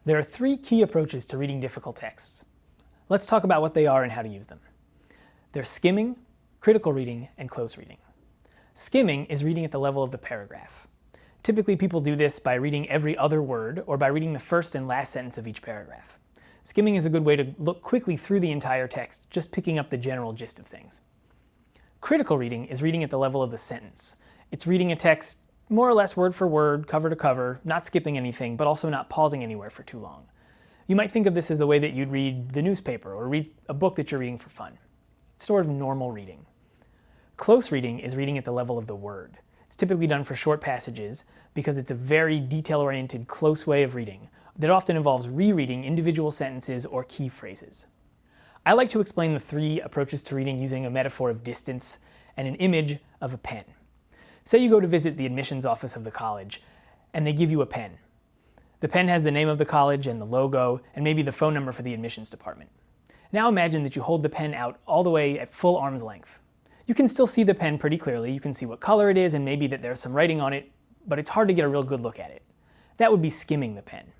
There are three key approaches to reading difficult texts. Let's talk about what they are and how to use them. They're skimming, critical reading, and close reading. Skimming is reading at the level of the paragraph. Typically, people do this by reading every other word or by reading the first and last sentence of each paragraph. Skimming is a good way to look quickly through the entire text, just picking up the general gist of things. Critical reading is reading at the level of the sentence. It's reading a text more or less word for word, cover to cover, not skipping anything, but also not pausing anywhere for too long. You might think of this as the way that you'd read the newspaper or read a book that you're reading for fun. It's sort of normal reading. Close reading is reading at the level of the word. It's typically done for short passages because it's a very detail-oriented, close way of reading that often involves rereading individual sentences or key phrases. I like to explain the three approaches to reading using a metaphor of distance and an image of a pen. Say you go to visit the admissions office of the college, and they give you a pen. The pen has the name of the college and the logo, and maybe the phone number for the admissions department. Now imagine that you hold the pen out all the way at full arm's length. You can still see the pen pretty clearly, you can see what color it is and maybe that there's some writing on it, but it's hard to get a real good look at it. That would be skimming the pen.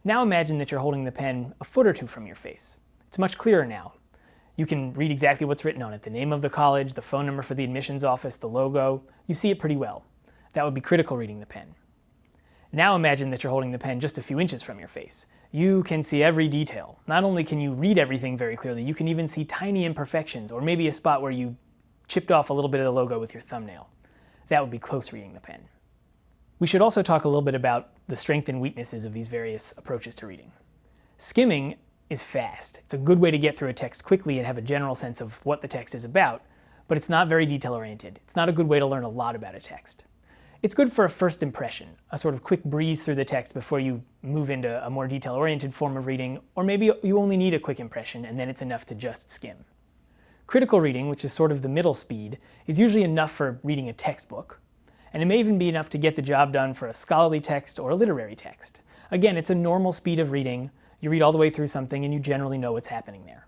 Now imagine that you're holding the pen a foot or two from your face. It's much clearer now. You can read exactly what's written on it, the name of the college, the phone number for the admissions office, the logo. You see it pretty well. That would be critical reading the pen. Now imagine that you're holding the pen just a few inches from your face. You can see every detail. Not only can you read everything very clearly, you can even see tiny imperfections or maybe a spot where you chipped off a little bit of the logo with your thumbnail. That would be close reading the pen. We should also talk a little bit about the strengths and weaknesses of these various approaches to reading. Skimming is fast. It's a good way to get through a text quickly and have a general sense of what the text is about, but it's not very detail-oriented. It's not a good way to learn a lot about a text. It's good for a first impression, a sort of quick breeze through the text before you move into a more detail-oriented form of reading, or maybe you only need a quick impression and then it's enough to just skim. Critical reading, which is sort of the middle speed, is usually enough for reading a textbook, and it may even be enough to get the job done for a scholarly text or a literary text. Again, it's a normal speed of reading. You read all the way through something and you generally know what's happening there.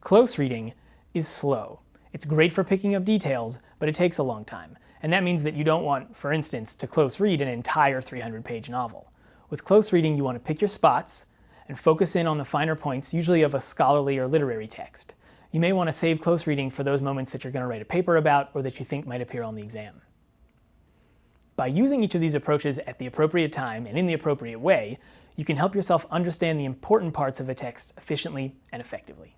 Close reading is slow. It's great for picking up details, but it takes a long time. And that means that you don't want, for instance, to close read an entire 300-page novel. With close reading, you want to pick your spots and focus in on the finer points, usually of a scholarly or literary text. You may want to save close reading for those moments that you're going to write a paper about or that you think might appear on the exam. By using each of these approaches at the appropriate time and in the appropriate way, you can help yourself understand the important parts of a text efficiently and effectively.